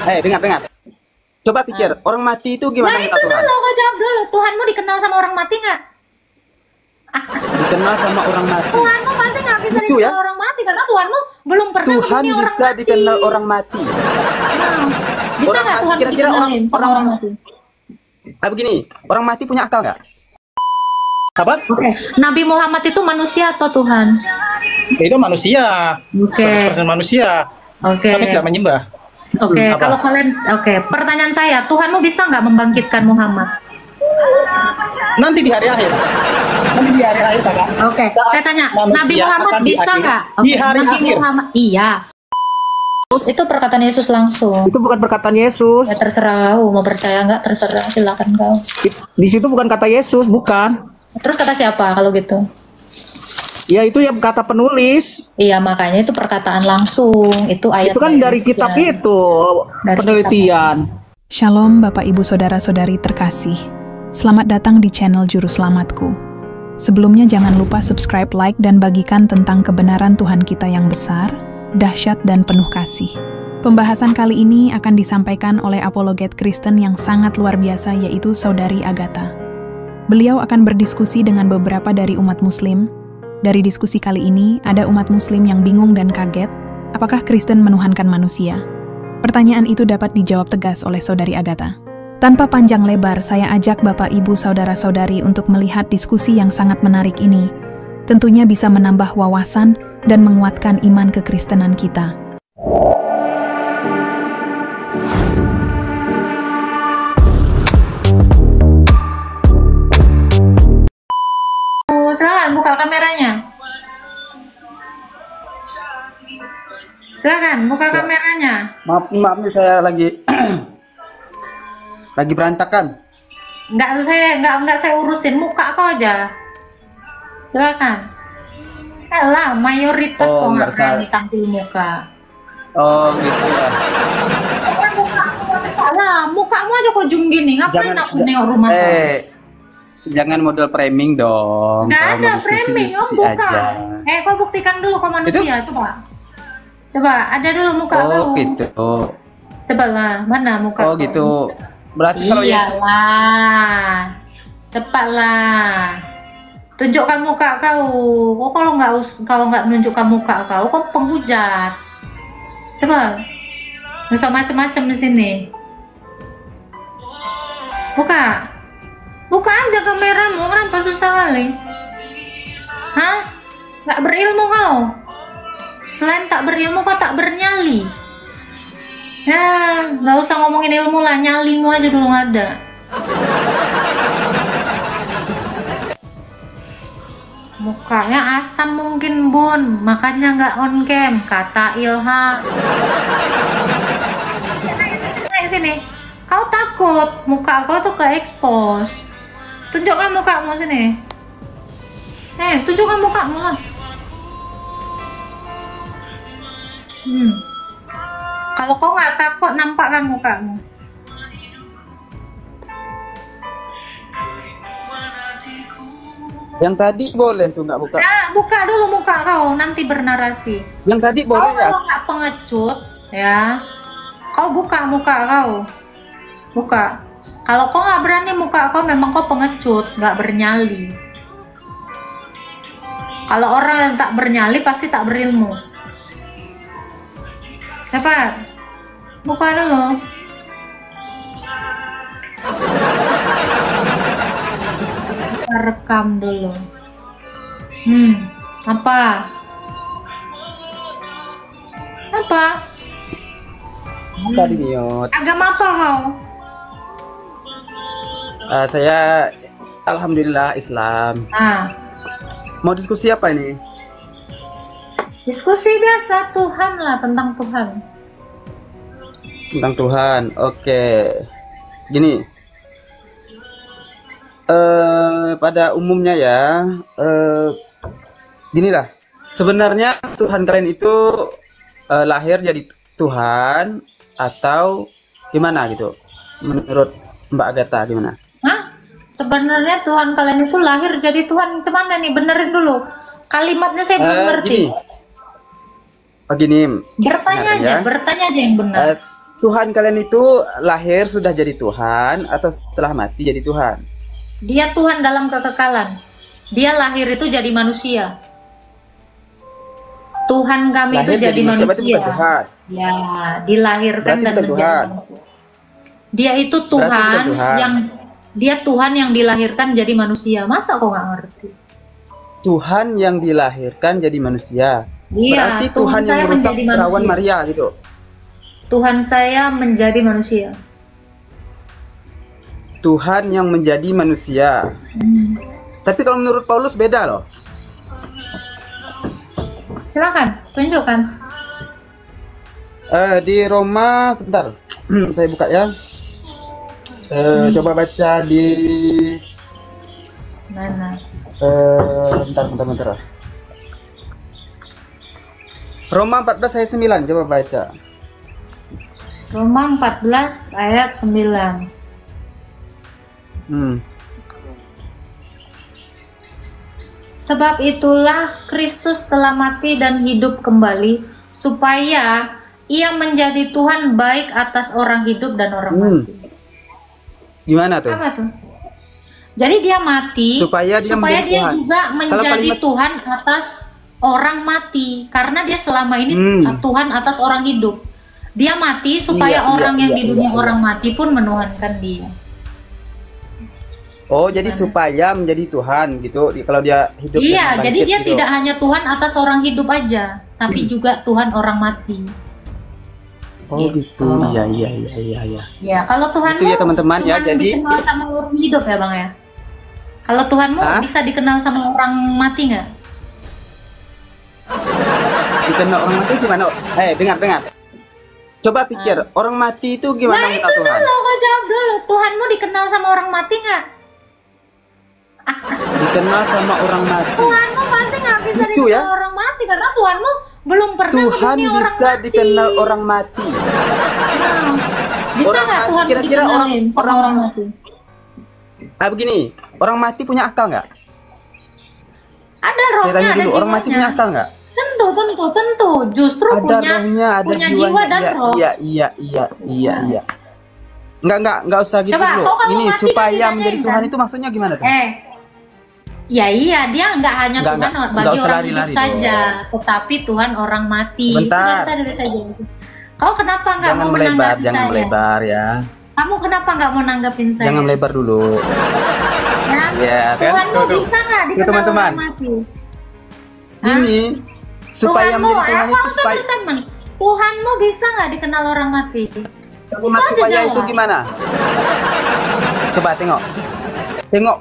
dengar. Coba pikir, orang mati itu gimana Nah itu mengenal Tuhan? dulu, kau jawab dulu. Tuhanmu dikenal sama orang mati nggak? Dikenal sama orang mati. Tuhanmu pasti nggak bisa Lucu dikenal ya? orang mati karena Tuhanmu belum pernah Tuhan ketemu orang bisa mati. dikenal orang mati. Nah, bisa Orang nggak mati, Tuhan kira-kira dikenalin sama orang mati? Begini, orang mati punya akal nggak? Apa? Oke, Nabi Muhammad itu manusia atau Tuhan? Itu manusia. Oke. 100% manusia. Oke. Kami tidak menyembah. Oke, Apa? kalau kalian, pertanyaan saya, Tuhanmu bisa nggak membangkitkan Muhammad? Nanti di hari akhir. Nanti di hari akhir, Kakak. Oke, Saat saya tanya, manusia Nabi Muhammad akan bisa diakhiri. nggak? Di hari Nabi akhir. Muhammad, iya. Itu perkataan Yesus langsung. Itu bukan perkataan Yesus. Ya terserah kau, mau percaya nggak terserah, silakan kau. Di situ bukan kata Yesus, bukan. Terus kata siapa kalau gitu? Ya itu yang kata penulis. Iya, makanya itu perkataan langsung, itu ayat. Itu kan dari kitab itu, Dari penelitian. Shalom Bapak Ibu Saudara-saudari terkasih. Selamat datang di channel Juru Selamatku. Sebelumnya jangan lupa subscribe, like, dan bagikan tentang kebenaran Tuhan kita yang besar, dahsyat, dan penuh kasih. Pembahasan kali ini akan disampaikan oleh apologet Kristen yang sangat luar biasa, yaitu Saudari Agatha. Beliau akan berdiskusi dengan beberapa dari umat Muslim. Dari diskusi kali ini, ada umat Muslim yang bingung dan kaget, apakah Kristen menuhankan manusia? Pertanyaan itu dapat dijawab tegas oleh Saudari Agatha. Tanpa panjang lebar, saya ajak Bapak Ibu Saudara-saudari untuk melihat diskusi yang sangat menarik ini. Tentunya bisa menambah wawasan dan menguatkan iman kekristenan kita. Silakan buka kameranya. Silakan buka kameranya. Maaf nih saya lagi lagi berantakan. Enggak saya urusin, muka kau aja. Silakan. Elah, mayoritas kok nggak berani tampil muka. Oh gitu ya. Mukamu aja kok jum gini. Ngapain aku nengok rumah kau? Jangan model framing dong. Nggak Kalau ada mau framing, diskusi buka. aja. Kau buktikan dulu kau manusia, coba. Coba, ada dulu muka kau. Oh gitu. Coba lah, mana muka Oh kau? gitu. Berarti kalau Yesus. Iyalah, cepatlah. Tunjukkan muka kau. Kau kalau nggak menunjukkan muka kau penghujat. Coba, nggak usah macam-macam di sini. Buka. Buka aja kameramu, kenapa susah kali? Hah? Nggak berilmu kau? Selain tak berilmu, kau tak bernyali. Ya, nggak usah ngomongin ilmu lah, nyalimu aja dulu nggak ada. Mukanya asam mungkin Bun, makanya nggak on cam, kata Ilham. Sini, kau takut muka kau tuh ke expose. Tunjukkan mukamu sini. Tunjukkan mukamu lah. Kalau kau nggak takut, nampakkan mukamu. Yang tadi boleh tuh nggak buka. Nah, buka dulu muka kau, nanti bernarasi. Yang tadi boleh Kau ya. kalau nggak pengecut, ya, kau buka muka kau. Buka. Kalau kau nggak berani muka kau, memang kau pengecut, nggak bernyali. Kalau orang yang tak bernyali pasti tak berilmu. Cepat, buka dulu. Kita rekam dulu. Apa? Apa? Apa di mute? Agama apa kau? Saya alhamdulillah Islam. Nah, Mau diskusi apa ini? diskusi biasa Tuhan lah, tentang Tuhan. Tentang Tuhan. Oke. Gini. Pada umumnya ya, ginilah. Sebenarnya Tuhan kalian itu lahir jadi Tuhan atau gimana gitu? Menurut Mbak Agatha gimana? Hah? Sebenarnya Tuhan kalian itu lahir jadi Tuhan, cuman nih benerin dulu. Kalimatnya saya belum ngerti. Gini. Gini. Bertanya Dengarkan aja, ya. bertanya aja yang benar. Tuhan kalian itu lahir sudah jadi Tuhan atau setelah mati jadi Tuhan? Dia Tuhan dalam kekekalan. Dia lahir itu jadi manusia. Tuhan kami Lahir itu jadi manusia. berarti bukan Tuhan. Ya, dilahirkan Berarti dan bukan menjadi Tuhan. manusia. Dia itu Berarti Tuhan bukan Tuhan. dia Tuhan yang dilahirkan jadi manusia. Masa kok nggak ngerti? Tuhan yang dilahirkan jadi manusia. Iya, Berarti Tuhan Tuhan yang saya merusak menjadi perawan manusia. Maria gitu. Tuhan saya menjadi manusia. Tuhan yang menjadi manusia. Tapi kalau menurut Paulus beda loh. Silakan, tunjukkan. Di Roma, sebentar, saya buka ya. Coba baca di Mana? bentar. Roma 14 ayat 9, coba baca. Roma 14 ayat 9. Sebab itulah Kristus telah mati dan hidup kembali, supaya ia menjadi Tuhan baik atas orang hidup dan orang mati. Gimana tuh? Apa tuh? Jadi dia mati Supaya dia menjadi dia Tuhan. juga menjadi kalimat- Tuhan atas orang mati, karena dia selama ini Tuhan atas orang hidup. Dia mati supaya orang yang di dunia orang mati pun menuhankan dia. Oh, jadi supaya menjadi Tuhan gitu. Kalau dia hidup dan Iya, bangkit jadi dia gitu. tidak hanya Tuhan atas orang hidup aja, tapi juga Tuhan orang mati. Oh gitu. Iya. Ya, kalau Tuhanmu Itu ya, teman-teman, ya, cuman jadi- dikenal sama orang hidup ya, Bang ya. Kalau Tuhanmu bisa dikenal sama orang mati nggak? Dikenal orang mati gimana? Dengar. Coba pikir, orang mati itu gimana Nah, mengenal itu Tuhan? dulu, kau jawab dulu. Tuhanmu dikenal sama orang mati nggak? Dikenal sama orang mati. Tuhanmu pasti nggak bisa Lucu, dikenal ya? orang mati karena Tuhanmu belum pernah Tuhan ke dunia orang bisa mati. dikenal orang mati. Nah, bisa Orang nggak mati, Tuhan kira-kira dikenalin sama orang- orang mati? Begini, orang mati punya akal nggak? Ada Saya rohnya, tanya ada dulu, orang mati punya jiwanya. akal nggak? Tentu. Justru Ada punya rohnya, ada punya jiwanya. jiwa dan roh. Iya. Nggak usah gitu Coba, dulu. kau kalau Ini mati kan supaya ditanyain, menjadi kan? Tuhan itu maksudnya gimana tuh? Ya iya, dia nggak hanya Nggak, Tuhan nggak bagi usah orang lari-lari hidup saja, tetapi Tuhan orang mati. Sebentar. Itu dari saja. Kau kenapa nggak Jangan mau melebar, menanggapi jangan saya? melebar ya. Kamu kenapa nggak mau nanggapin saya? Jangan melebar dulu. Nah, Ya, kan? Tuhanmu Tuh. bisa nggak Tuh, dikenal teman-teman. orang mati? Ini supaya Tuhanmu, menjadi Tuhan aku itu harus supaya statement. Tuhanmu bisa nggak dikenal orang mati? Kalimat aja supaya jawab. itu gimana? Coba tengok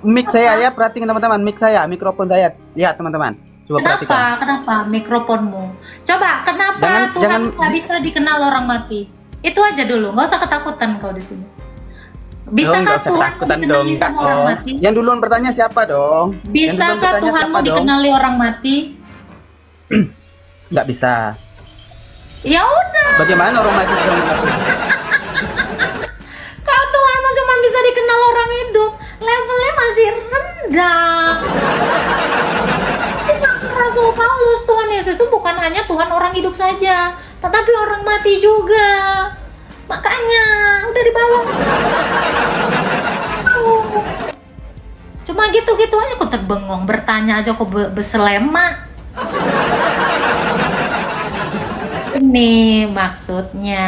mic saya ya, perhatiin teman-teman, mic saya, mikrofon saya. Lihat teman-teman. Coba perhatikan. Kenapa mikrofonmu? Coba kenapa Jangan- Tuhan jangan- nggak bisa dikenal orang mati? Itu aja dulu, nggak usah ketakutan kau di sini. Bisakah Nggak usah Tuhan ketakutan dong, dikenali enggak sama orang dong. mati? Yang duluan bertanya siapa dong? Yang duluan Bisakah bertanya Tuhanmu siapa dong? dikenali orang mati? Nggak bisa. Ya udah, Bagaimana orang mati bisa mengaku? kalau Tuhanmu cuma bisa dikenal orang hidup, levelnya masih rendah. Rasul Paulus, Tuhan Yesus itu bukan hanya Tuhan orang hidup saja, tetapi orang mati juga. Makanya udah di bawah. Cuma gitu-gitu aja kok terbengong, bertanya aja kok beselema. Ini maksudnya,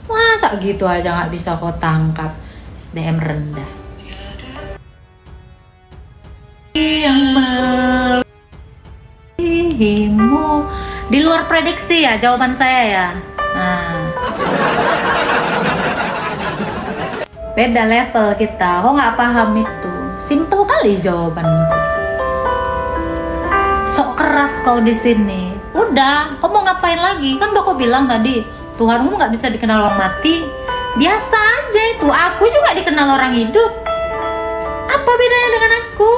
masa gitu aja nggak bisa kau tangkap? SDM rendah. Yang melihatmu di luar prediksi ya jawaban saya ya. Nah. Beda level kita, kok nggak paham itu? Simple kali jawabanku. Sok keras kau di sini. Udah, kau mau ngapain lagi? Kan udah kau bilang tadi, Tuhanmu nggak bisa dikenal orang mati. Biasa aja itu. Aku juga dikenal orang hidup. Apa bedanya dengan aku?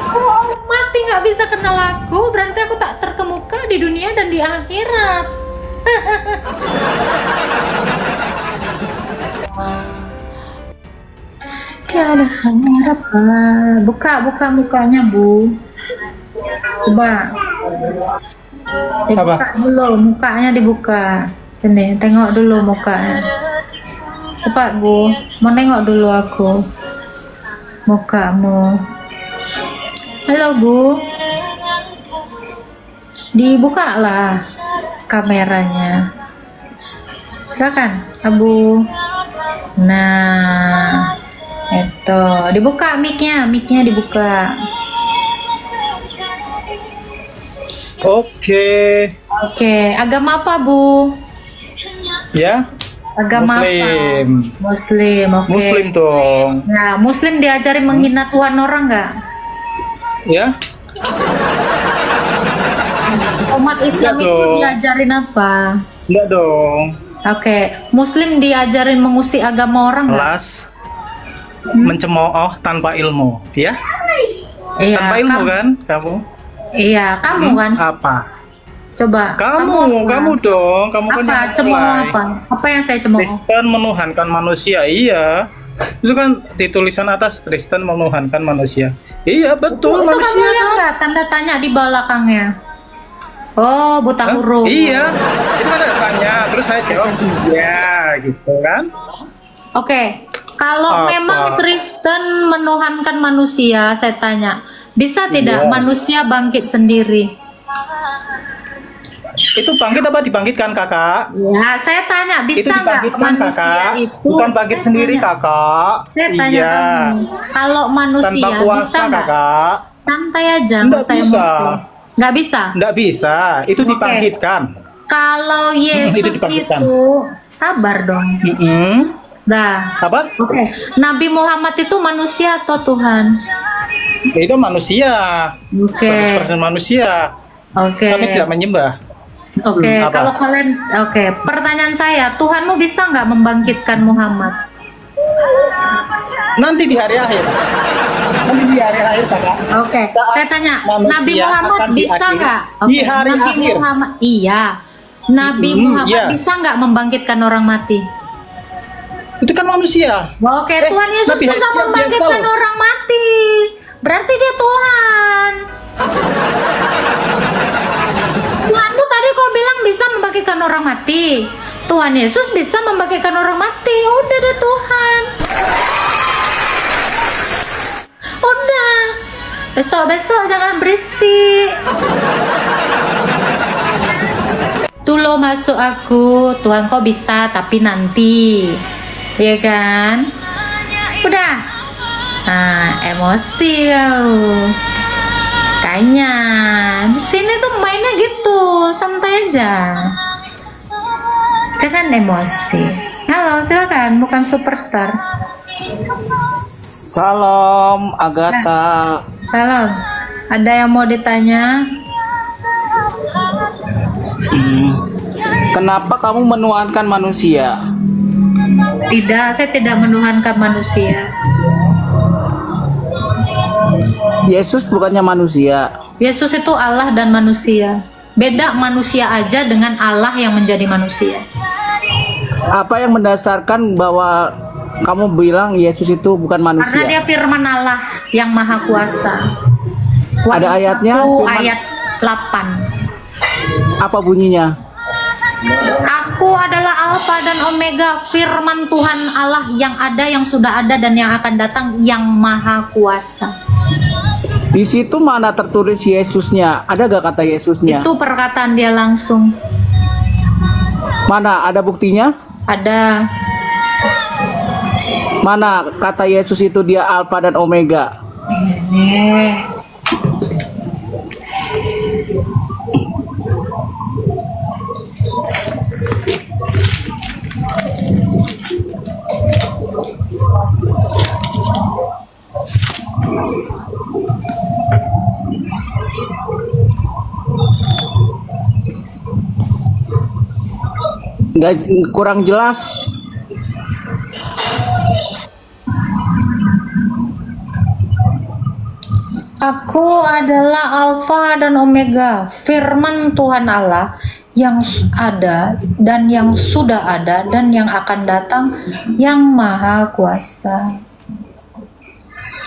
Kalau orang mati nggak bisa kenal aku, berarti aku tak terkemuka di dunia dan di akhirat. Tiada harapan. Buka mukanya, Bu. Coba. Dibuka dulu, mukanya dibuka. Sini, tengok dulu mukanya. Cepat Bu, mau nengok dulu aku mukamu. Halo Bu, dibuka lah kameranya. Silakan, Abu. Nah, itu dibuka mic-nya dibuka. Oke, agama apa Bu? Ya. Agama Muslim. apa? Muslim, oke. Muslim dong. Nah, Muslim diajari menghina Tuhan orang nggak? Ya. Umat Islam Enggak itu dong. diajarin apa? Enggak dong. Oke, Muslim diajarin mengusik agama orang nggak? Kelas mencemooh tanpa ilmu, ya? Iya, Tanpa ilmu kamu, kan, kamu? iya, kamu kan? Apa? Coba. Kamu apa? dong. Kamu kan Apa? yang Cemooh mulai. apa? Apa yang saya cemooh? Kristen menuhankan manusia, iya. Itu kan di tulisan atas Kristen menuhankan manusia. Iya, betul, Itu kamu manusia. lihat nggak tanda tanya di belakangnya? Oh, buta Hah? huruf. Iya, itu kan ada tanya, terus saya jawab iya, gitu kan? Oke, kalau Apa? memang Kristen menuhankan manusia, saya tanya, bisa tidak Iya. manusia bangkit sendiri? Itu bangkit apa dibangkitkan, kakak? Ya, saya tanya, Itu bisa nggak dibangkitkan, manusia kakak. itu? Bukan bangkit Saya sendiri, tanya, kakak. Saya tanya Iya. kamu, kalau manusia Tanpa bisa puasa, nggak? kakak. Santai aja, Nggak nggak saya bisa. emosi. Nggak bisa. Nggak bisa, itu Oke. dibangkitkan. Kalau Yesus Itu dibangkitkan. itu, sabar dong. Dah. Apa? Oke, Nabi Muhammad itu manusia atau Tuhan? Itu manusia. Oke. 100% manusia. Oke. Kami tidak menyembah. Oke, Apa? kalau kalian, oke, pertanyaan saya, Tuhanmu bisa nggak membangkitkan Muhammad? Nanti di hari akhir. Nanti di hari akhir, kakak. Oke, Saat saya tanya, manusia Nabi Muhammad akan bisa diakhiri nggak? di hari Nabi akhir. Muhammad, iya. Nabi Muhammad iya. bisa nggak membangkitkan orang mati? Itu kan manusia. Oke, Tuhan Yesus Nabi bisa Isa membangkitkan biasa loh. orang mati. Berarti dia Tuhan. Tuhanmu tadi kau bilang bisa membangkitkan orang mati. Tuhan Yesus bisa membangkitkan orang mati. Udah deh Tuhan. Udah. Besok-besok jangan berisik. Tuh lo masuk aku, Tuhan kau bisa tapi nanti. Ya kan? Udah. Nah, emosi kau. Kayaknya di sini tuh mainnya gitu, santai aja. Jangan emosi. Halo, silakan, bukan superstar. Salam Agatha. Salam. Ada yang mau ditanya? Kenapa kamu menuhankan manusia? Tidak, saya tidak menuhankan manusia. Yesus bukannya manusia. Yesus itu Allah dan manusia. Beda manusia aja dengan Allah yang menjadi manusia. Apa yang mendasarkan bahwa kamu bilang Yesus itu bukan Karena manusia? dia firman Allah yang maha kuasa. Ada Wahyu ayatnya, 1 firman- ayat 8. Apa bunyinya? Aku adalah Alfa dan Omega, firman Tuhan Allah yang ada, yang sudah ada, dan yang akan datang, yang maha kuasa. Di situ mana tertulis Yesusnya? Ada gak kata Yesusnya? Itu perkataan dia langsung. Mana? Ada buktinya? Ada. Mana kata Yesus itu dia Alfa dan Omega? Nggak, kurang jelas. Aku adalah Alfa dan Omega, firman Tuhan Allah yang ada dan yang sudah ada dan yang akan datang, yang maha kuasa.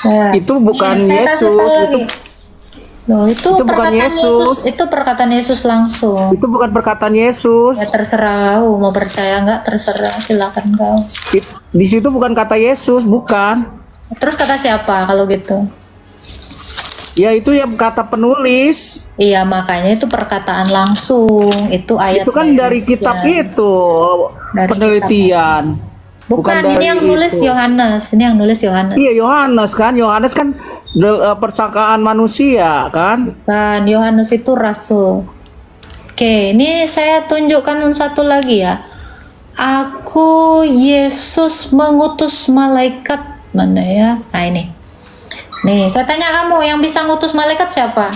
Ya. Itu bukan Nih, saya kasih Yesus, tahu itu lagi. Loh, itu Itu bukan perkataan Yesus. Itu perkataan Yesus langsung. Itu bukan perkataan Yesus. Ya terserah kau mau percaya nggak, terserah, silakan kau. Di situ bukan kata Yesus, bukan. Terus kata siapa kalau gitu? Ya itu yang kata penulis. Iya, makanya itu perkataan langsung. Itu ayat. Itu kan dari kitab itu Dari penelitian. Bukan, ini yang nulis itu. Yohanes. Ini yang nulis Yohanes. Iya, Yohanes kan percakapan manusia kan. Kan Yohanes itu rasul. Oke, ini saya tunjukkan satu lagi ya. Aku Yesus mengutus malaikat, mana ya? Nah ini. Nih, saya tanya kamu, yang bisa ngutus malaikat siapa?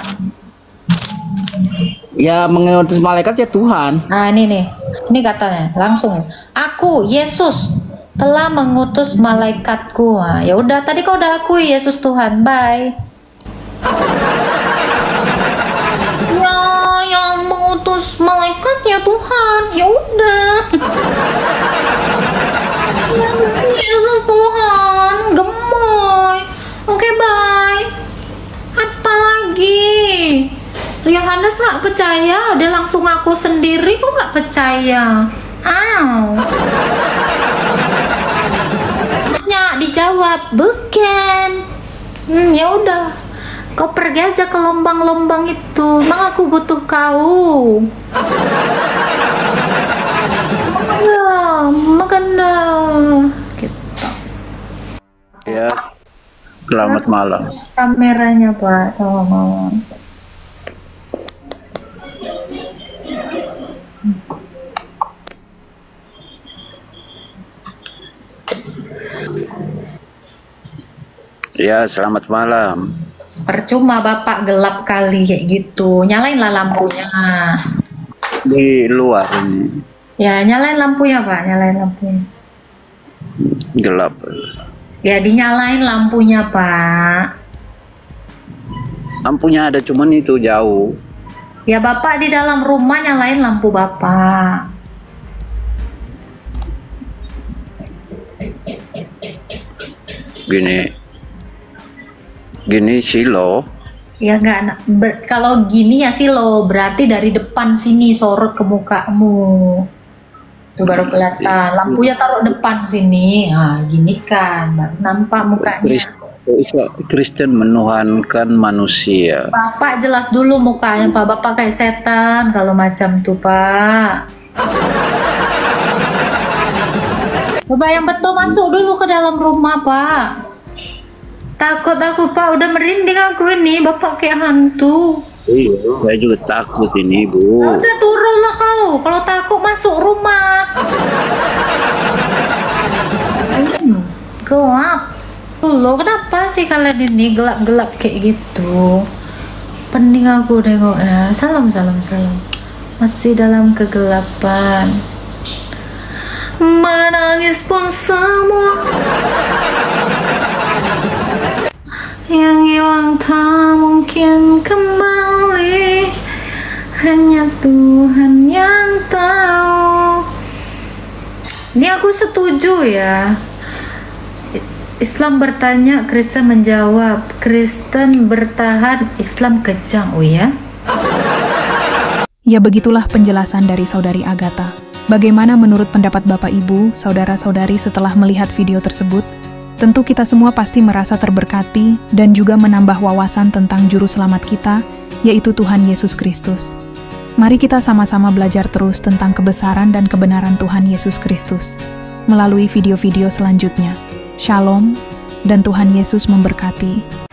Ya mengutus malaikat ya Tuhan. Nah ini nih, ini katanya langsung. Aku Yesus telah mengutus malaikatku. Nah, ya udah, tadi kau udah akui Yesus Tuhan. Bye. Ya, yang mengutus malaikat ya Tuhan. Ya udah. Ya, Yesus Tuhan. Gemoy. Oke, bye. Apa lagi? Yohanes nggak percaya, dia langsung ngaku sendiri. Kok nggak percaya? Dijawab bukan. Ya udah, kau pergi aja ke lubang-lubang itu. Emang aku butuh kau. Ya, makan dah. Gitu. Ya, selamat malam. Kameranya Pak, sama malam. Ya, selamat malam. Percuma Bapak gelap kali kayak gitu. Nyalainlah lampunya. Di luar ini Ya, nyalain lampunya Pak, nyalain lampunya. gelap. Ya, dinyalain lampunya Pak. Lampunya ada, cuman itu jauh. Ya, Bapak di dalam rumah nyalain lampu Bapak. Gini silo. Ya enggak, kalau gini ya sih lo, berarti dari depan sini sorot ke mukamu. Tuh baru kelihatan. Lampunya taruh depan sini. Nah, gini kan, baru nampak mukanya. Kristen menuhankan manusia. Bapak jelas dulu mukanya Pak. Bapak kayak setan kalau macam tuh Pak. Bapak yang betul masuk dulu ke dalam rumah Pak. Takut aku Pak, udah merinding aku ini. Bapak kayak hantu. Iya, saya juga takut ini, Bu. Ya udah turunlah kau. Kalau takut masuk rumah. Gelap. Loh, kenapa sih kalian ini gelap-gelap kayak gitu? Pening aku nengok ya. Salam. Masih dalam kegelapan. Menangis pun semua yang hilang tak mungkin kembali. Hanya Tuhan yang tahu. Ini aku setuju ya. Islam bertanya, Kristen menjawab. Kristen bertahan, Islam kejang. Oh ya? Ya, begitulah penjelasan dari Saudari Agatha. Bagaimana menurut pendapat Bapak Ibu, Saudara-saudari setelah melihat video tersebut? Tentu kita semua pasti merasa terberkati dan juga menambah wawasan tentang juru selamat kita, yaitu Tuhan Yesus Kristus. Mari kita sama-sama belajar terus tentang kebesaran dan kebenaran Tuhan Yesus Kristus melalui video-video selanjutnya. Shalom, dan Tuhan Yesus memberkati.